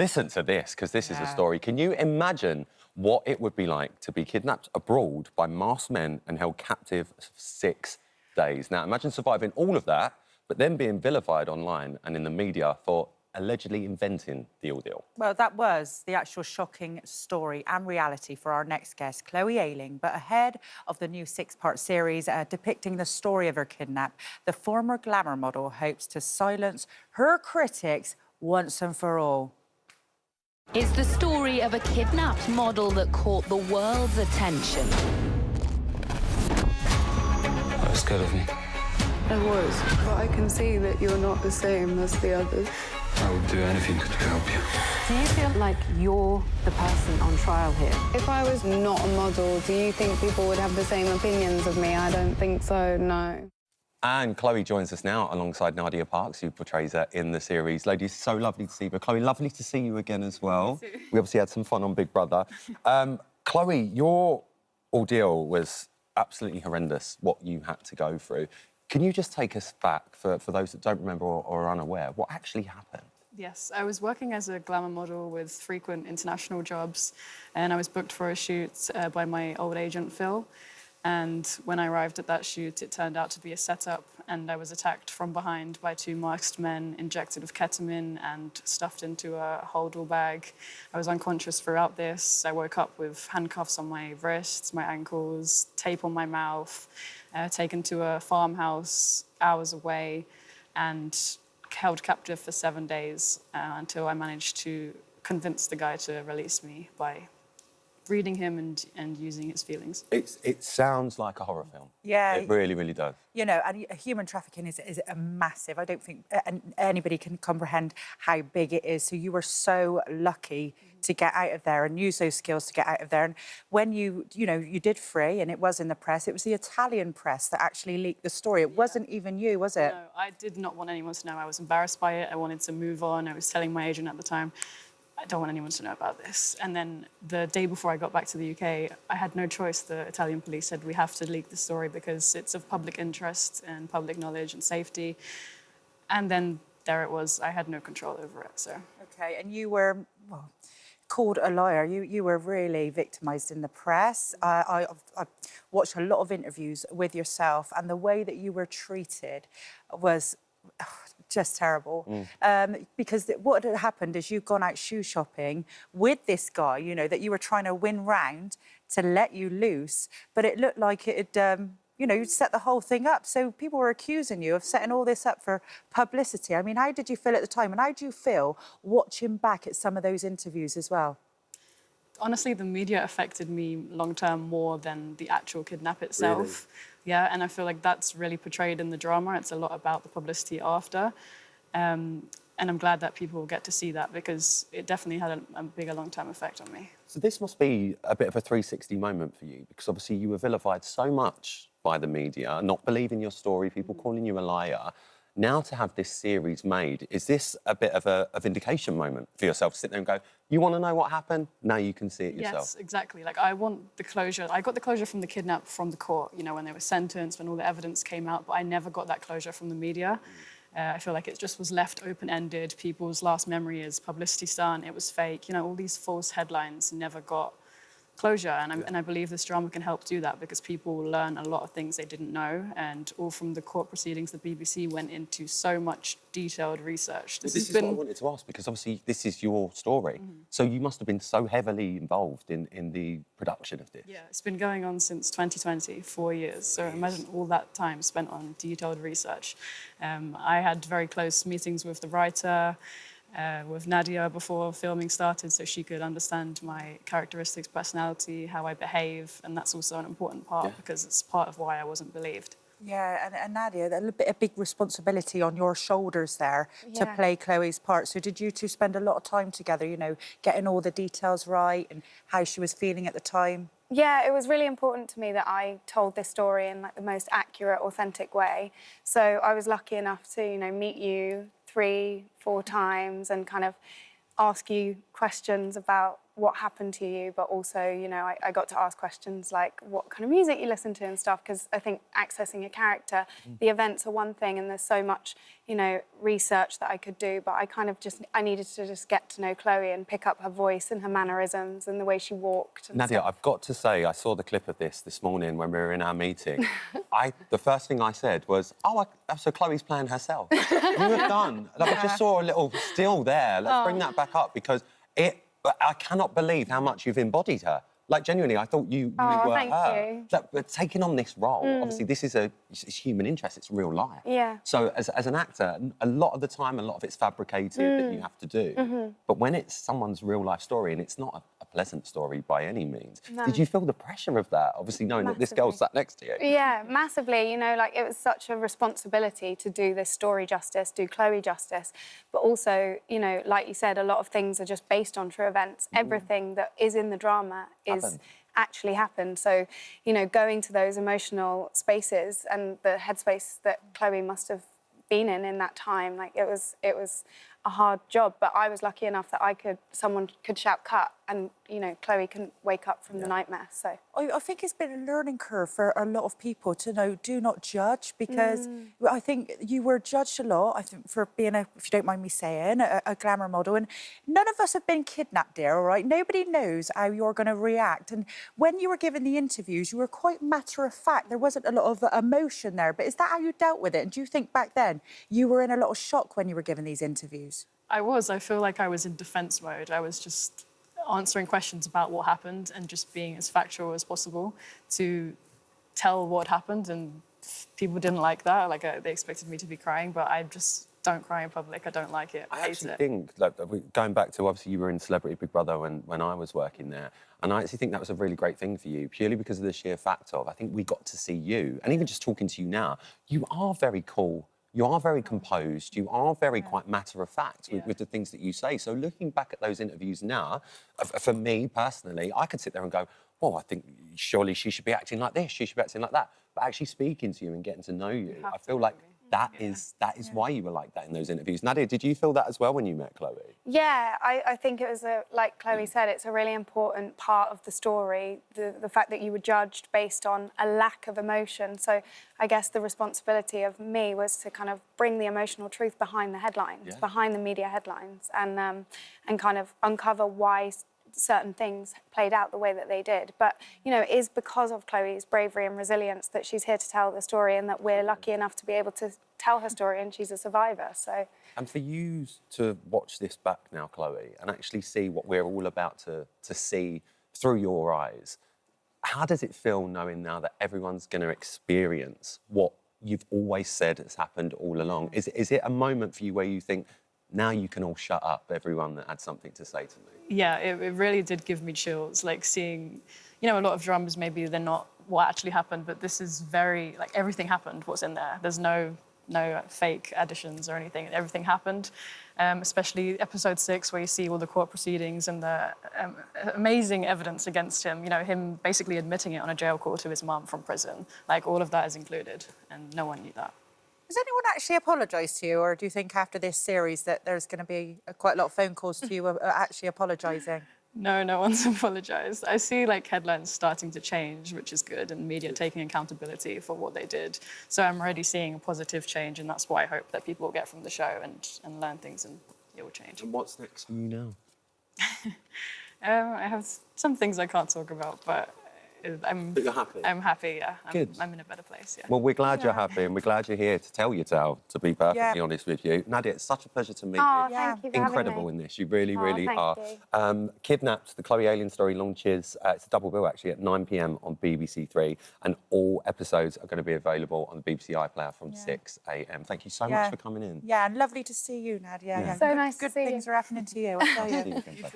Listen to this, because this is a story. Can you imagine what it would be like to be kidnapped abroad by masked men and held captive for 6 days? Now, imagine surviving all of that, but then being vilified online and in the media for allegedly inventing the ordeal. Well, that was the actual shocking story and reality for our next guest, Chloe Ayling. But ahead of the new 6-part series depicting the story of her kidnap, the former glamour model hopes to silence her critics once and for all. It's the story of a kidnapped model that caught the world's attention. Are you scared of me? I was, but I can see that you're not the same as the others. I would do anything to help you. Do you feel like you're the person on trial here? If I was not a model, do you think people would have the same opinions of me? I don't think so, no. And Chloe joins us now alongside Nadia Parks, who portrays her in the series. Ladies, so lovely to see you. But Chloe, lovely to see you again as well. We obviously had some fun on Big Brother. Chloe, your ordeal was absolutely horrendous, what you had to go through. Can you just take us back, for those that don't remember or are unaware, what actually happened? Yes, I was working as a glamour model with frequent international jobs, and I was booked for a shoot by my old agent, Phil. And when I arrived at that shoot, it turned out to be a setup, and I was attacked from behind by 2 masked men, injected with ketamine and stuffed into a holdall bag. I was unconscious throughout this. I woke up with handcuffs on my wrists, my ankles, tape on my mouth, taken to a farmhouse hours away, and held captive for 7 days until I managed to convince the guy to release me by reading him and using his feelings. It sounds like a horror film. Yeah. It really, really does. You know, and human trafficking is a massive... I don't think anybody can comprehend how big it is. So you were so lucky to get out of there and use those skills to get out of there. And when you did free, and it was in the press, it was the Italian press that actually leaked the story. It wasn't even you, was it? No, I did not want anyone to know. I was embarrassed by it. I wanted to move on. I was telling my agent at the time, I don't want anyone to know about this. And then the day before I got back to the UK, I had no choice. The Italian police said, we have to leak the story because it's of public interest and public knowledge and safety. And then there it was. I had no control over it, so. OK, and you were, well, called a liar. You were really victimised in the press. I watched a lot of interviews with yourself, and the way that you were treated was just terrible. Because what had happened is you'd gone out shoe shopping with this guy, you know, that you were trying to win round to let you loose, but it looked like it had, you know, you'd set the whole thing up. So people were accusing you of setting all this up for publicity. I mean, how did you feel at the time, and how do you feel watching back at some of those interviews as well? Honestly, the media affected me long-term more than the actual kidnap itself. Really? Yeah, and I feel like that's really portrayed in the drama. It's a lot about the publicity after. And I'm glad that people get to see that because it definitely had a bigger long-term effect on me. So this must be a bit of a 360 moment for you, because obviously you were vilified so much by the media, not believing your story, people calling you a liar. Now to have this series made, is this a bit of a vindication moment for yourself to sit there and go, you want to know what happened? Now you can see it yourself. Yes, exactly. Like, I want the closure. I got the closure from the kidnap from the court, you know, when they were sentenced, when all the evidence came out, but I never got that closure from the media. I feel like it just was left open-ended. People's last memory is publicity stunt, it was fake. You know, all these false headlines never got closure, and I believe this drama can help do that because people learn a lot of things they didn't know, and all from the court proceedings, the BBC went into so much detailed research. This is what I wanted to ask, because obviously this is your story, so you must have been so heavily involved in the production of this. Yeah, it's been going on since 2020, 4 years, so imagine all that time spent on detailed research. I had very close meetings with the writer, with Nadia before filming started, so she could understand my characteristics, personality, how I behave, and that's also an important part because it's part of why I wasn't believed. Yeah, and Nadia, a big responsibility on your shoulders there to play Chloe's part. So did you two spend a lot of time together, you know, getting all the details right and how she was feeling at the time? Yeah, it was really important to me that I told this story in like the most accurate, authentic way. So I was lucky enough to, you know, meet you 3, 4 times and kind of ask you questions about what happened to you, but also, you know, I got to ask questions like what kind of music you listen to and stuff, because I think accessing a character, the events are one thing, and there's so much, you know, research that I could do, but I needed to just get to know Chloe and pick up her voice and her mannerisms and the way she walked and Nadia, stuff. I've got to say, I saw the clip of this morning when we were in our meeting. The first thing I said was, oh, so Chloe's playing herself. You were done. Like, I just saw a little still there. Let's bring that back up, because I cannot believe how much you've embodied her. Like, genuinely, I thought you were thank her. you. But taking on this role, obviously, this is it's human interest, it's real life. Yeah. So as an actor, a lot of the time, a lot of it's fabricated that you have to do. But when it's someone's real life story, and it's not a pleasant story by any means, did you feel the pressure of that? Obviously, knowing that this girl sat next to you. Yeah, massively. You know, like, it was such a responsibility to do this story justice, do Chloe justice, but also, you know, like you said, a lot of things are just based on true events. Everything that is in the drama is actually happened. So, you know, going to those emotional spaces and the headspace that Chloe must have been in that time, like, it was a hard job, but I was lucky enough that someone could shout cut, and, you know, Chloe couldn't wake up from the nightmare, so. I think it's been a learning curve for a lot of people to know, do not judge, because I think you were judged a lot, I think, for being if you don't mind me saying, a glamour model, and none of us have been kidnapped, dear, all right? Nobody knows how you're going to react, and when you were giving the interviews, you were quite matter-of-fact. There wasn't a lot of emotion there, but is that how you dealt with it? And do you think back then you were in a lot of shock when you were giving these interviews? I feel like I was in defense mode. I was just answering questions about what happened and just being as factual as possible to tell what happened, and people didn't like that. Like, they expected me to be crying, but I just don't cry in public. I don't like it. I actually think, like, going back to, obviously, you were in Celebrity Big Brother when I was working there, and I actually think that was a really great thing for you, purely because of the sheer fact of, I think we got to see you, and even just talking to you now, you are very cool. You are very composed. You are very quite matter-of-fact with the things that you say. So looking back at those interviews now, for me personally, I could sit there and go, well, I think surely she should be acting like this, she should be acting like that. But actually speaking to you and getting to know you, I feel like that is why you were like that in those interviews. Nadia, did you feel that as well when you met Chloe? Yeah, I think it was, like Chloe said, it's a really important part of the story, the fact that you were judged based on a lack of emotion. So I guess the responsibility of me was to kind of bring the emotional truth behind the headlines, behind the media headlines, and kind of uncover why certain things played out the way that they did. But, you know, it is because of Chloe's bravery and resilience that she's here to tell the story, and that we're lucky enough to be able to tell her story, and she's a survivor, so. And for you to watch this back now, Chloe, and actually see what we're all about to see through your eyes, how does it feel knowing now that everyone's going to experience what you've always said has happened all along? Is it a moment for you where you think, now you can all shut up, everyone that had something to say to me? Yeah, it really did give me chills, like seeing, you know, a lot of dramas, maybe they're not what actually happened, but this is very, like, everything happened, what's in there. There's no fake additions or anything. Everything happened, especially episode 6, where you see all the court proceedings and the amazing evidence against him. You know, him basically admitting it on a jail call to his mum from prison. Like, all of that is included, and no one knew that. Has anyone actually apologised to you, or do you think after this series that there's going to be quite a lot of phone calls to you actually apologising? No, no one's apologised. I see, like, headlines starting to change, which is good, and media taking accountability for what they did. So I'm already seeing a positive change, and that's what I hope that people will get from the show and learn things, and it will change. And what's next for you now? I have some things I can't talk about, but But you're happy? I'm happy, yeah. Good. I'm in a better place, yeah. Well, we're glad you're happy, and we're glad you're here to tell your tale, to be perfectly honest with you. Nadia, it's such a pleasure to meet you. Thank you for having Incredible me. in this. You really, really thank are. you. Kidnapped, the Chloe Ayling story launches. It's a double bill, actually, at 9 p.m. on BBC Three, and all episodes are going to be available on the BBC iPlayer from 6 a.m. Thank you so much for coming in. Yeah, and lovely to see you, Nadia. So nice to Good see you. things are happening to you, I tell you. See you again. Bye.